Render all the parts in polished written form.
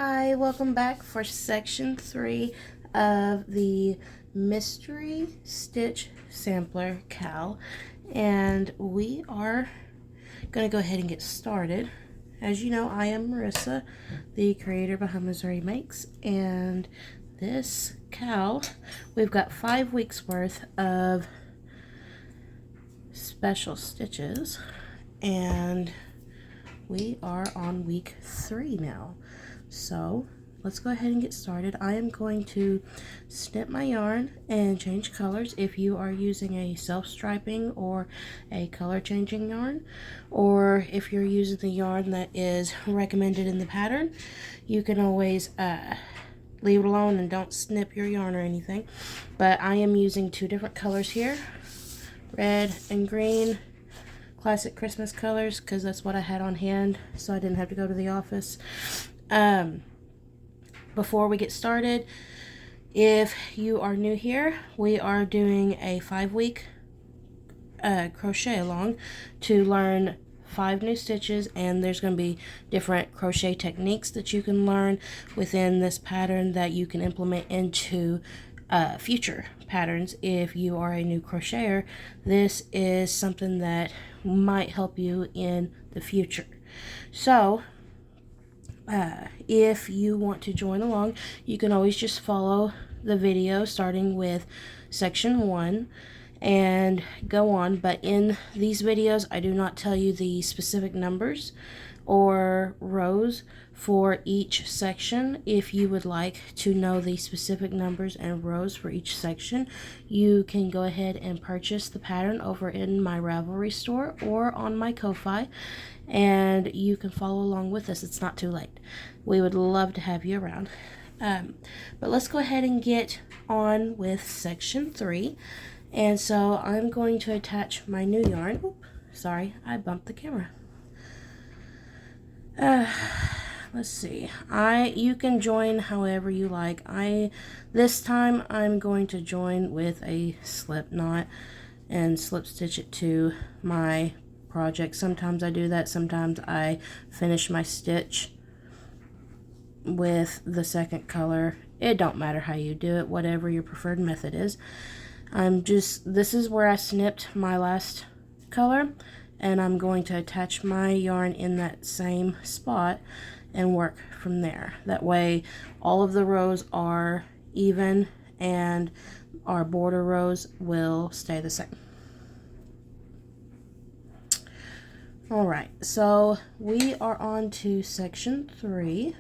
Hi, welcome back for section 3 of the Mystery Stitch Sampler Cal, and we are going to go ahead and get started. As you know, I am Marissa, the creator behind Missouri Makes, and this Cal, we've got 5 weeks worth of special stitches, and we are on week 3 now. So let's go ahead and get started. I am going to snip my yarn and change colors. If you are using a self-striping or a color changing yarn, or if you're using the yarn that is recommended in the pattern, you can always leave it alone and don't snip your yarn or anything. But I am using 2 different colors here, red and green, classic Christmas colors, because that's what I had on hand, so I didn't have to go to the office. Before we get started, if you are new here, we are doing a 5-week crochet along to learn 5 new stitches, and there's going to be different crochet techniques that you can learn within this pattern that you can implement into future patterns. If you are a new crocheter, this is something that might help you in the future. So if you want to join along, you can always just follow the video starting with section 1 and go on. But in these videos, I do not tell you the specific numbers or rows for each section. If you would like to know the specific numbers and rows for each section, you can go ahead and purchase the pattern over in my Ravelry store or on my Ko-Fi, and you can follow along with us. It's not too late. We would love to have you around. But let's go ahead and get on with section 3. And so I'm going to attach my new yarn. Oop, sorry, I bumped the camera. Let's see. You can join however you like. This time I'm going to join with a slip knot and slip stitch it to my project. Sometimes I do that. Sometimes I finish my stitch with the second color. It don't matter how you do it, whatever your preferred method is. This is where I snipped my last color, and I'm going to attach my yarn in that same spot and work from there. That way all of the rows are even and our border rows will stay the same. Alright, so we are on to section 3,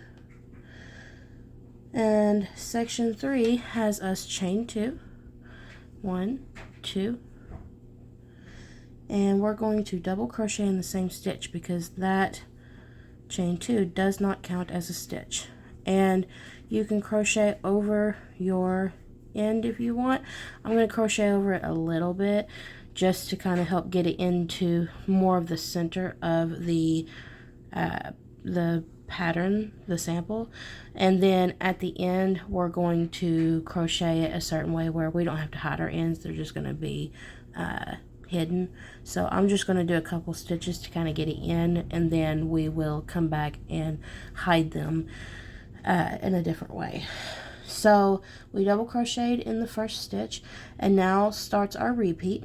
and section 3 has us chain 2, 1, 2, and we're going to double crochet in the same stitch because that chain 2 does not count as a stitch. And you can crochet over your end if you want. I'm going to crochet over it a little bit just to kind of help get it into more of the center of the pattern, the sample. And then at the end we're going to crochet it a certain way where we don't have to hide our ends. They're just going to be hidden. So I'm just going to do a couple stitches to kind of get it in, and then we will come back and hide them in a different way. So we double crocheted in the first stitch, and now starts our repeat.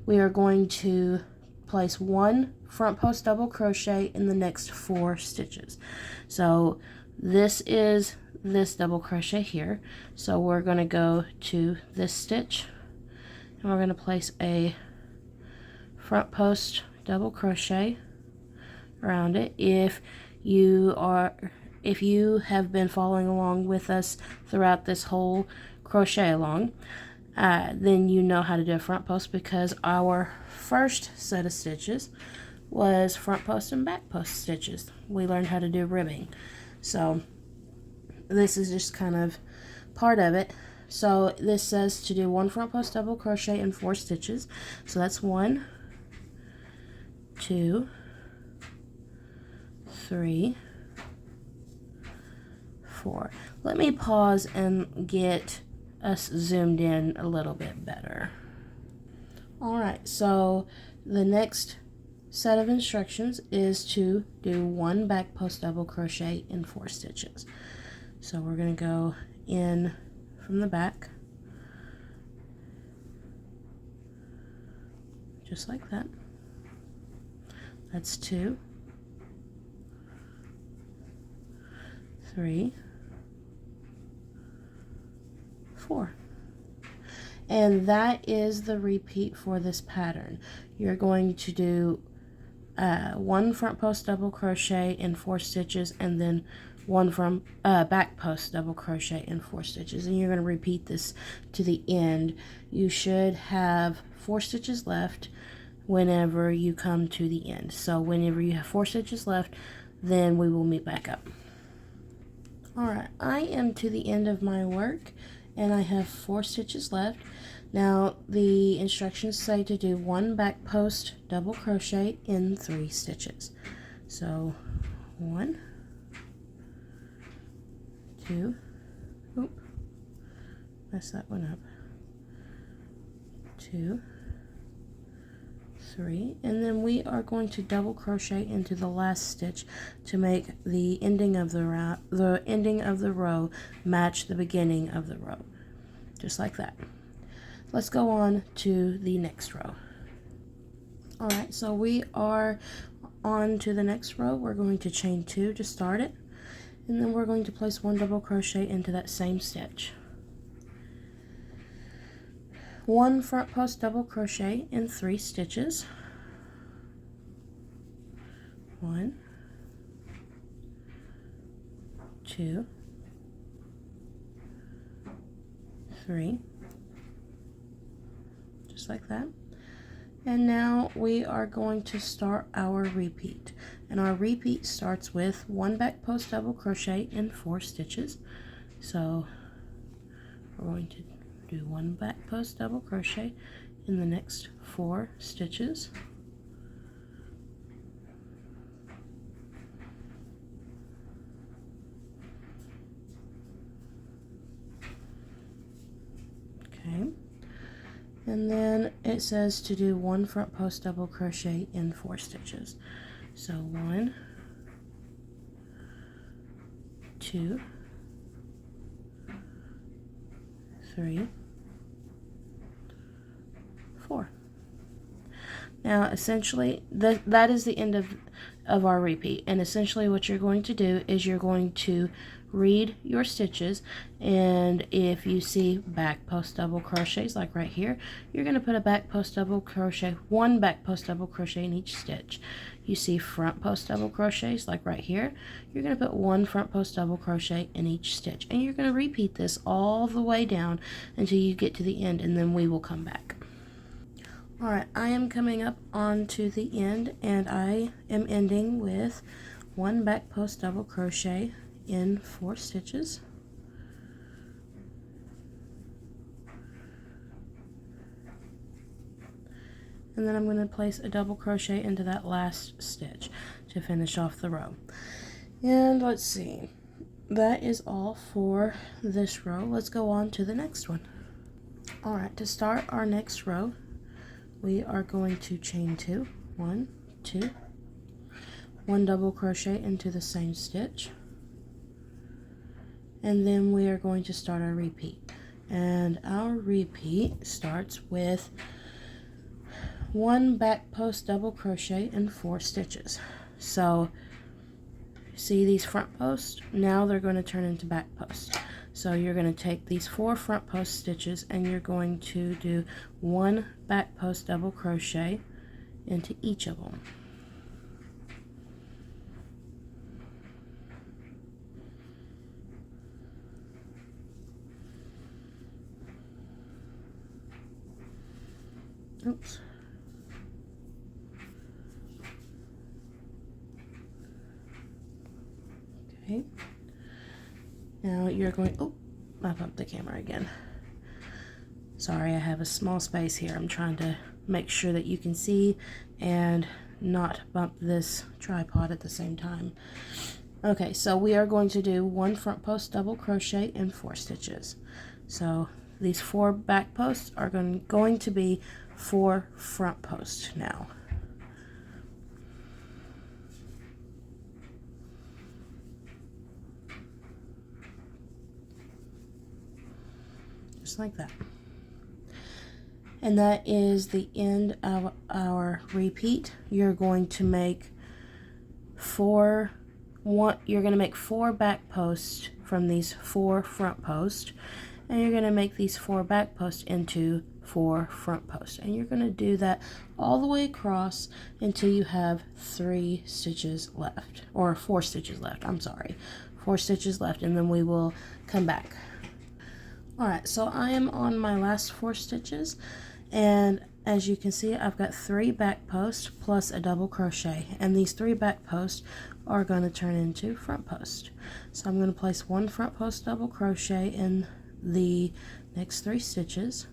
We are going to place 1 front post double crochet in the next 4 stitches. So this is this double crochet here. So we're going to go to this stitch, and we're going to place a front post double crochet around it. If you have been following along with us throughout this whole crochet along, then you know how to do a front post, because our first set of stitches was front post and back post stitches. We learned how to do ribbing, so this is just kind of part of it. So this says to do 1 front post double crochet in 4 stitches. So that's 1, 2, 3, 4. Let me pause and get us zoomed in a little bit better. Alright, so the next set of instructions is to do 1 back post double crochet in 4 stitches. So we're going to go in from the back, just like that. That's 2, 3, 4. And that is the repeat for this pattern. You're going to do 1 front post double crochet in 4 stitches, and then 1 from back post double crochet in 4 stitches, and you're going to repeat this to the end. You should have 4 stitches left whenever you come to the end. So whenever you have 4 stitches left, then we will meet back up. Alright, I am to the end of my work and I have 4 stitches left. Now the instructions say to do 1 back post double crochet in 3 stitches. So 1, 2, oop, messed that one up, 2, 3, and then we are going to double crochet into the last stitch to make the ending of the row match the beginning of the row, just like that. Let's go on to the next row. Alright, so we are on to the next row. We're going to chain 2 to start it, and then we're going to place 1 double crochet into that same stitch. 1 front post double crochet in 3 stitches. 1, 2, 3, just like that. And now we are going to start our repeat, and our repeat starts with 1 back post double crochet in 4 stitches. So we're going to do 1 back post double crochet in the next 4 stitches. Okay, and then it says to do 1 front post double crochet in 4 stitches. So 1, 2, 3, 4. Now essentially that is the end of our repeat, and essentially what you're going to do is you're going to read your stitches, and if you see back post double crochets like right here, you're going to put a back post double crochet, 1 back post double crochet in each stitch. You see front post double crochets like right here, you're going to put 1 front post double crochet in each stitch, and you're going to repeat this all the way down until you get to the end, and then we will come back. Alright, I am coming up onto the end, and I am ending with 1 back post double crochet in 4 stitches. And then I'm going to place a double crochet into that last stitch to finish off the row. And let's see, that is all for this row. Let's go on to the next one. Alright, to start our next row, we are going to chain 2, 1, 2, 1 double crochet into the same stitch, and then we are going to start our repeat. And our repeat starts with 1 back post double crochet in 4 stitches. So see these front posts? Now they're going to turn into back posts. So you're going to take these 4 front post stitches and you're going to do 1 back post double crochet into each of them. Oops. Okay. Now you're going, oh, I bumped the camera again. Sorry, I have a small space here. I'm trying to make sure that you can see and not bump this tripod at the same time. Okay, so we are going to do 1 front post double crochet in 4 stitches. So these 4 back posts are going to be 4 front posts now. just like that. And that is the end of our repeat. You're going to make four back posts from these 4 front posts, and you're going to make these 4 back posts into 4 front posts, and you're going to do that all the way across until you have 3 stitches left, or 4 stitches left, I'm sorry, 4 stitches left, and then we will come back. Alright, so I am on my last 4 stitches, and as you can see, I've got 3 back posts plus a double crochet, and these 3 back posts are going to turn into front posts. So I'm going to place 1 front post double crochet in the next 3 stitches,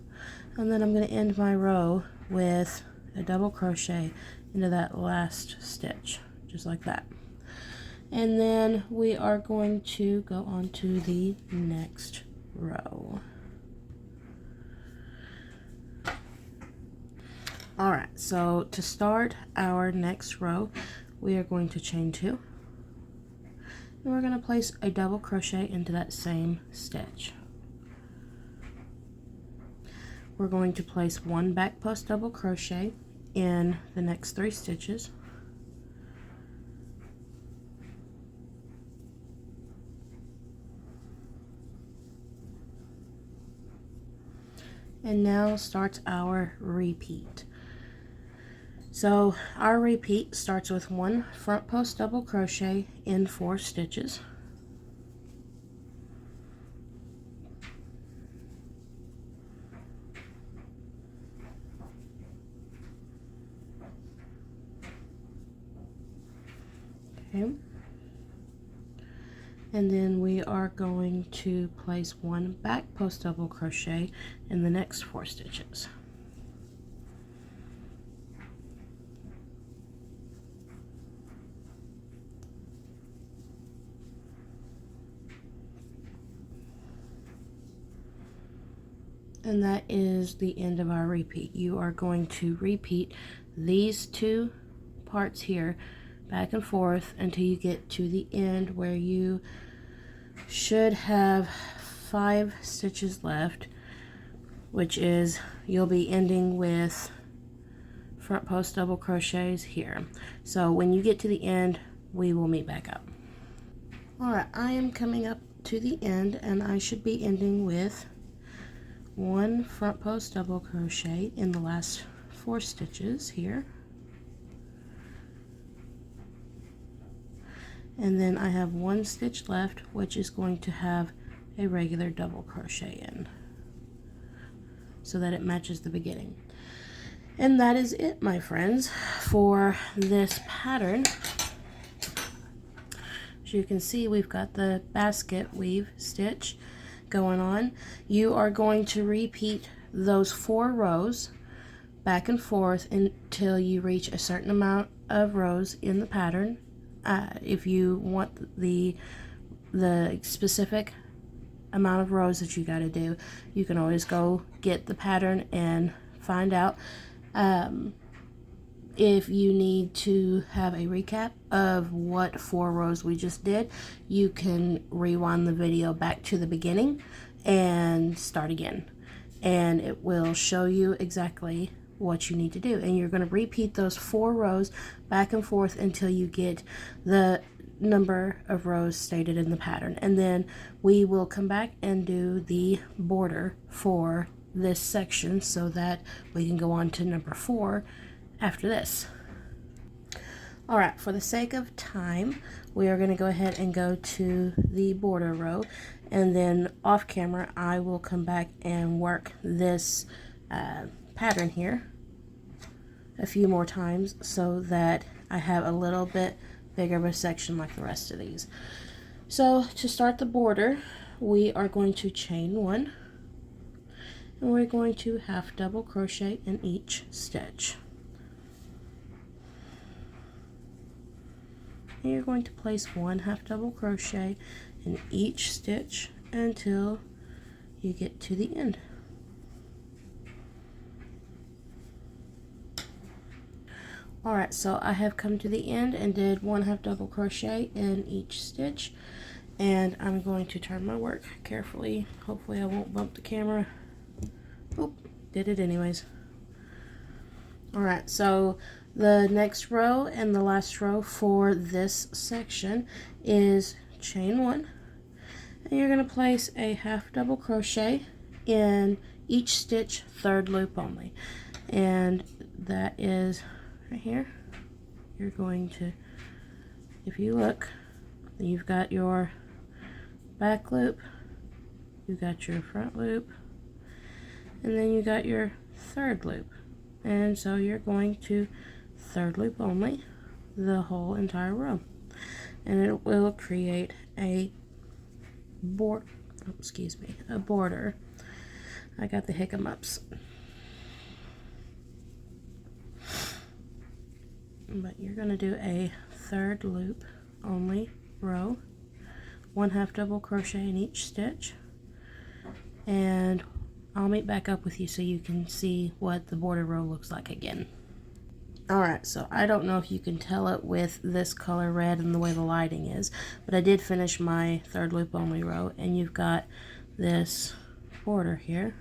and then I'm going to end my row with a double crochet into that last stitch, just like that. And then we are going to go on to the next row. Alright, so to start our next row, we are going to chain 2, and we're going to place a double crochet into that same stitch. We're going to place 1 back post double crochet in the next 3 stitches. And now starts our repeat. So our repeat starts with 1 front post double crochet in 4 stitches. Okay. And then we are going to place 1 back post double crochet in the next 4 stitches. And that is the end of our repeat. You are going to repeat these 2 parts here back and forth until you get to the end, where you should have 5 stitches left, which is, you'll be ending with front post double crochets here. So when you get to the end, we will meet back up. Alright, I am coming up to the end, and I should be ending with 1 front post double crochet in the last 4 stitches here, and then I have 1 stitch left, which is going to have a regular double crochet in, so that it matches the beginning. And that is it, my friends, for this pattern. As you can see, we've got the basket weave stitch going on. You are going to repeat those 4 rows back and forth until you reach a certain amount of rows in the pattern. If you want the specific amount of rows that you got to do, you can always go get the pattern and find out. If you need to have a recap of what 4 rows we just did, you can rewind the video back to the beginning and start again, and it will show you exactly what you need to do. And you're going to repeat those 4 rows back and forth until you get the number of rows stated in the pattern, and then we will come back and do the border for this section so that we can go on to number 4 after this. Alright, for the sake of time, we are going to go ahead and go to the border row, and then off camera I will come back and work this pattern here a few more times so that I have a little bit bigger of a section like the rest of these. So to start the border, we are going to chain 1, and we're going to half double crochet in each stitch. And you're going to place 1 half double crochet in each stitch until you get to the end. Alright, so I have come to the end and did 1 half double crochet in each stitch, and I'm going to turn my work carefully. Hopefully I won't bump the camera Oh, did it anyways. Alright, so the next row and the last row for this section is chain 1. And you're going to place a half double crochet in each stitch, 3rd loop only. And that is right here. You're going to, if you look, you've got your back loop, you've got your front loop, and then you got your 3rd loop. And so you're going to 3rd loop only the whole entire row, and it will create a a border. I got the hiccups. But you're going to do a 3rd loop only row, 1 half double crochet in each stitch, and I'll meet back up with you so you can see what the border row looks like again. Alright, so I don't know if you can tell it with this color red and the way the lighting is, but I did finish my 3rd loop only row, and you've got this border here.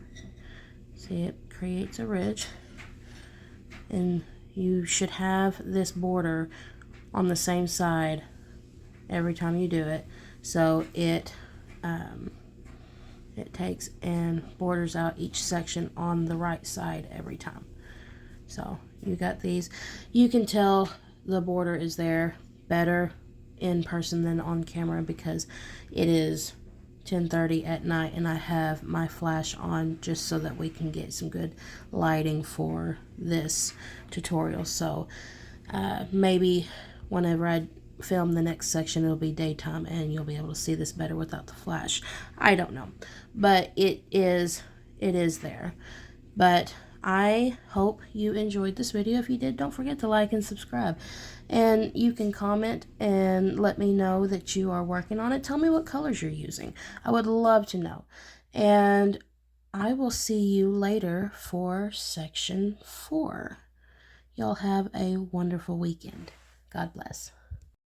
See, it creates a ridge, and you should have this border on the same side every time you do it, so it takes and borders out each section on the right side every time. So you got these. You can tell the border is there better in person than on camera because it is 10:30 at night and I have my flash on just so that we can get some good lighting for this tutorial. So maybe whenever I film the next section it'll be daytime and you'll be able to see this better without the flash. I don't know, but it is there. But I hope you enjoyed this video. If you did, don't forget to like and subscribe. And you can comment and let me know that you are working on it. Tell me what colors you're using. I would love to know. And I will see you later for section 4. Y'all have a wonderful weekend. God bless.